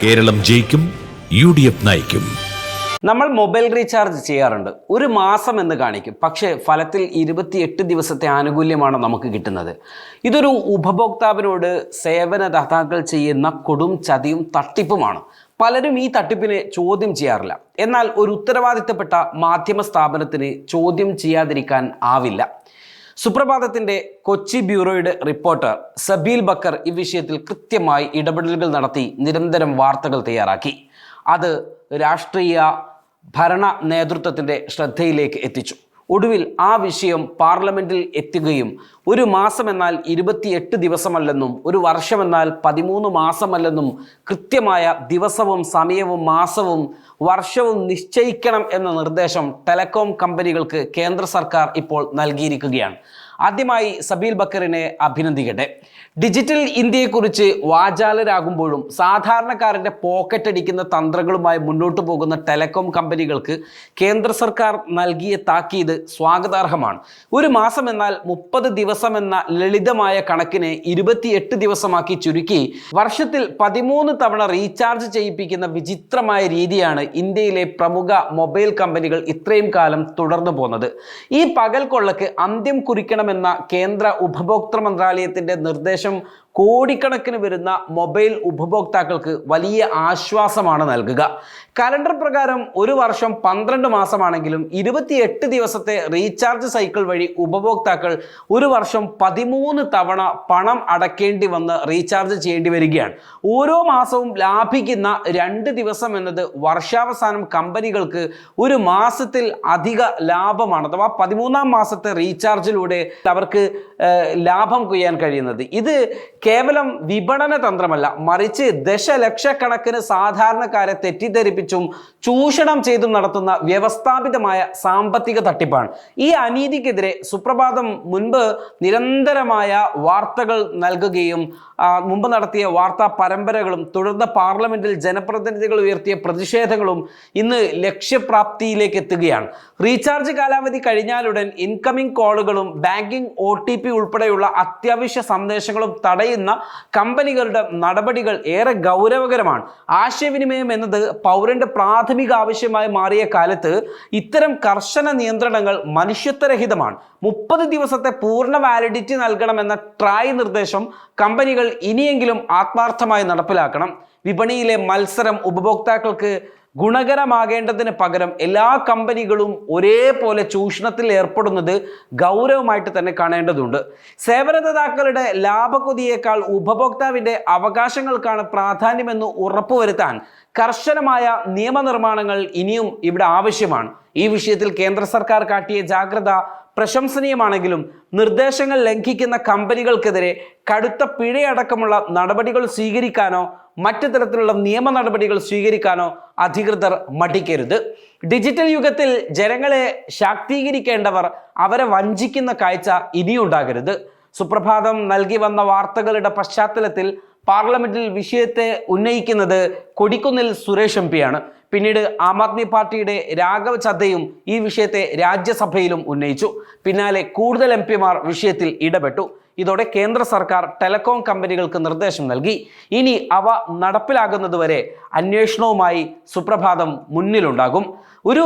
കേരളം ജയിക്കും, UDF നയിക്കും. നമ്മൾ മൊബൈൽ റീചാർജ് ചെയ്യാറുണ്ട്. ഒരു മാസം എന്ന് കാണിക്കും, പക്ഷേ ഫലത്തിൽ 28 ദിവസത്തെ ആനുകൂല്യമാണ് നമുക്ക് കിട്ടുന്നത്. ഇതൊരു ഉപഭോക്താവിനോട് സേവനദാതാക്കൾ ചെയ്യുന്ന കൊടും ചതിയും തട്ടിപ്പുമാണ്. പലരും ഈ തട്ടിപ്പിനെ ചോദ്യം ചെയ്യാറില്ല. എന്നാൽ ഒരു ഉത്തരവാദിത്തപ്പെട്ട മാധ്യമ സ്ഥാപനത്തിന് ചോദ്യം ചെയ്യാതിരിക്കാൻ ആവില്ല. സുപ്രഭാതത്തിൻ്റെ കൊച്ചി ബ്യൂറോയുടെ റിപ്പോർട്ടർ സബീൽ ബക്കർ ഈ വിഷയത്തിൽ കൃത്യമായി ഇടപെടലുകൾ നടത്തി നിരന്തരം വാർത്തകൾ തയ്യാറാക്കി. അത് രാഷ്ട്രീയ ഭരണ നേതൃത്വത്തിൻ്റെ ശ്രദ്ധയിലേക്ക് എത്തിച്ചു. ഒടുവിൽ ആ വിഷയം പാർലമെൻറ്റിൽ എത്തുകയും ഒരു മാസമെന്നാൽ 28 ദിവസമല്ലെന്നും ഒരു വർഷമെന്നാൽ 13 മാസമല്ലെന്നും കൃത്യമായ ദിവസവും സമയവും മാസവും വർഷവും നിശ്ചയിക്കണം എന്ന നിർദ്ദേശം ടെലികോം കമ്പനികൾക്ക് കേന്ദ്ര സർക്കാർ ഇപ്പോൾ നൽകിയിരിക്കുകയാണ്. ആദ്യമായി സബീൽ ബക്കറിനെ അഭിനന്ദിക്കട്ടെ. ഡിജിറ്റൽ ഇന്ത്യയെക്കുറിച്ച് വാചാലരാകുമ്പോഴും സാധാരണക്കാരൻ്റെ പോക്കറ്റ് അടിക്കുന്ന തന്ത്രങ്ങളുമായി മുന്നോട്ട് പോകുന്ന ടെലികോം കമ്പനികൾക്ക് കേന്ദ്ര സർക്കാർ നൽകിയ താക്കീത് സ്വാഗതാർഹമാണ്. ഒരു മാസം എന്നാൽ 30 ദിവസം എന്ന ലളിതമായ കണക്കിനെ 28 ദിവസമാക്കി ചുരുക്കി വർഷത്തിൽ 13 തവണ റീചാർജ് ചെയ്യിപ്പിക്കുന്ന വിചിത്രമായ രീതിയാണ് ഇന്ത്യയിലെ പ്രമുഖ മൊബൈൽ കമ്പനികൾ ഇത്രയും കാലം തുടർന്നു പോന്നത്. ഈ പകൽ കൊള്ളക്ക് അന്ത്യം കുറിക്കണമെന്ന കേന്ദ്ര ഉപഭോക്തൃ മന്ത്രാലയത്തിന്റെ നിർദ്ദേശം കോടിക്കണക്കിന് വരുന്ന മൊബൈൽ ഉപഭോക്താക്കൾക്ക് വലിയ ആശ്വാസമാണ് നൽകുക. കലണ്ടർ പ്രകാരം ഒരു വർഷം 12 മാസമാണെങ്കിലും 28 ദിവസത്തെ റീചാർജ് സൈക്കിൾ വഴി ഉപഭോക്താക്കൾ ഒരു വർഷം 13 തവണ പണം അടയ്ക്കേണ്ടി വന്ന് റീചാർജ് ചെയ്യേണ്ടി വരികയാണ്. ഓരോ മാസവും ലാഭിക്കുന്ന 2 ദിവസം എന്നത് വർഷാവസാനം കമ്പനികൾക്ക് ഒരു മാസത്തിൽ അധിക ലാഭമാണ്. അഥവാ 13ാം മാസത്തെ റീചാർജിലൂടെ അവർക്ക് ലാഭം കൊയ്യാൻ കഴിയുന്നത്. ഇത് കേവലം വിപണന തന്ത്രമല്ല, മറിച്ച് ദശലക്ഷക്കണക്കിന് സാധാരണക്കാരെ തെറ്റിദ്ധരിപ്പിച്ചും ചൂഷണം ചെയ്തും നടത്തുന്ന വ്യവസ്ഥാപിതമായ സാമ്പത്തിക തട്ടിപ്പാണ്. ഈ അനീതിക്കെതിരെ സുപ്രഭാതം മുൻപ് നിരന്തരമായ വാർത്തകൾ നൽകുകയും മുമ്പ് നടത്തിയ വാർത്താ പരമ്പരകളും തുടർന്ന് പാർലമെന്റിൽ ജനപ്രതിനിധികൾ ഉയർത്തിയ പ്രതിഷേധങ്ങളും ഇന്ന് ലക്ഷ്യപ്രാപ്തിയിലേക്ക് എത്തുകയാണ്. റീചാർജ് കാലാവധി കഴിഞ്ഞാലുടൻ ഇൻകമിംഗ് കോളുകളും ബാങ്കിംഗ് OTP ഉൾപ്പെടെയുള്ള അത്യാവശ്യ സന്ദേശങ്ങളും തടയുന്ന കമ്പനികളുടെ നടപടികൾ ഏറെ ഗൗരവകരമാണ്. ആശയവിനിമയം എന്നത് പൗരന്റെ പ്രാഥമിക ആവശ്യമായി മാറിയ കാലത്ത് ഇത്തരം കർശന നിയന്ത്രണങ്ങൾ മനുഷ്യത്വരഹിതമാണ്. 30 ദിവസത്തെ പൂർണ്ണ വാലിഡിറ്റി നൽകണമെന്ന ട്രായ് നിർദ്ദേശം കമ്പനികൾ ഇനിയെങ്കിലും ആത്മാർത്ഥമായി നടപ്പിലാക്കണം. വിപണിയിലെ മത്സരം ഉപഭോക്താക്കൾക്ക് ഗുണകരമാകേണ്ടതിന് പകരം എല്ലാ കമ്പനികളും ഒരേപോലെ ചൂഷണത്തിൽ ഏർപ്പെടുന്നത് ഗൗരവമായിട്ട് തന്നെ കാണേണ്ടതുണ്ട്. സേവനദാതാക്കളുടെ ലാഭക്കൊതിയേക്കാൾ ഉപഭോക്താവിൻ്റെ അവകാശങ്ങൾക്കാണ് പ്രാധാന്യമെന്ന് ഉറപ്പുവരുത്താൻ കർശനമായ നിയമനിർമ്മാണങ്ങൾ ഇനിയും ഇവിടെ ആവശ്യമാണ്. ഈ വിഷയത്തിൽ കേന്ദ്ര സർക്കാർ കാട്ടിയ ജാഗ്രത പ്രശംസനീയമാണെങ്കിലും നിർദ്ദേശങ്ങൾ ലംഘിക്കുന്ന കമ്പനികൾക്കെതിരെ കടുത്ത പിഴയടക്കമുള്ള നടപടികൾ സ്വീകരിക്കാനോ മറ്റു തരത്തിലുള്ള നിയമ നടപടികൾ സ്വീകരിക്കാനോ അധികൃതർ മടിക്കരുത്. ഡിജിറ്റൽ യുഗത്തിൽ ജനങ്ങളെ ശാക്തീകരിക്കേണ്ടവർ അവരെ വഞ്ചിക്കുന്ന കാഴ്ച ഇനിയുണ്ടാകരുത്. സുപ്രഭാതം നൽകി വന്ന വാർത്തകളുടെ പശ്ചാത്തലത്തിൽ പാർലമെന്റിൽ വിഷയത്തെ ഉന്നയിക്കുന്നത് കൊടിക്കുന്നിൽ സുരേഷ് MP ആണ്. പിന്നീട് ആം ആദ്മി പാർട്ടിയുടെ രാഘവ് ചദ്ദയും ഈ വിഷയത്തെ രാജ്യസഭയിലും ഉന്നയിച്ചു. പിന്നാലെ കൂടുതൽ MP മാർ വിഷയത്തിൽ ഇടപെട്ടു. ഇതോടെ കേന്ദ്ര സർക്കാർ ടെലികോം കമ്പനികൾക്ക് നിർദ്ദേശം നൽകി. ഇനി അവ നടപ്പിലാകുന്നതുവരെ അന്വേഷണവുമായി സുപ്രഭാതം മുന്നിലുണ്ടാകും. ഒരു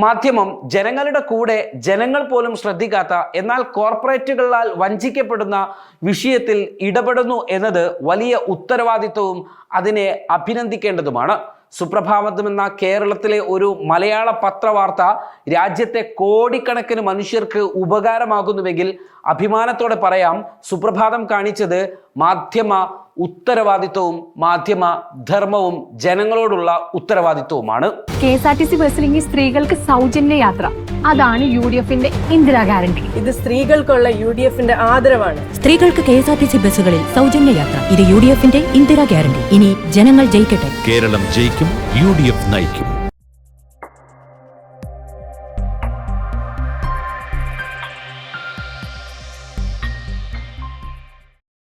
മാധ്യമം ജനങ്ങളുടെ കൂടെ ജനങ്ങൾ പോലും ശ്രദ്ധിക്കാത്ത എന്നാൽ കോർപ്പറേറ്റുകളാൽ വഞ്ചിക്കപ്പെടുന്ന വിഷയത്തിൽ ഇടപെടുന്നു എന്നത് വലിയ ഉത്തരവാദിത്വവും അതിനെ അഭിനന്ദിക്കേണ്ടതുമാണ്. സുപ്രഭാതം എന്ന കേരളത്തിലെ ഒരു മലയാള പത്രവാർത്ത രാജ്യത്തെ കോടിക്കണക്കിന് മനുഷ്യർക്ക് ഉപകാരമാകുന്നുവെങ്കിൽ അഭിമാനത്തോടെ പറയാം, സുപ്രഭാതം കാണിച്ചത് മാധ്യമ ഉത്തരവാദിത്വവും മാധ്യമ ധർമ്മവും ജനങ്ങളോടുള്ള ഉത്തരവാദിത്വവുമാണ്. KSRTC ബസ്സിൽ ഇനി സ്ത്രീകൾക്ക് സൗജന്യ യാത്ര, അതാണ് UDFന്റെ ഇന്ദിരാ ഗ്യാരണ്ടി. ഇത് സ്ത്രീകൾക്കുള്ള UDFന്റെ ആദരവാണ്. സ്ത്രീകൾക്ക് KSRTC ബസ്സുകളിൽ സൗജന്യ യാത്ര, ഇത് UDFന്റെ ഇന്ദിരാ ഗ്യാരണ്ടി. ഇനി ജനങ്ങൾ ജയിക്കട്ടെ. കേരളം ജയിക്കും, UDF നയിക്കും.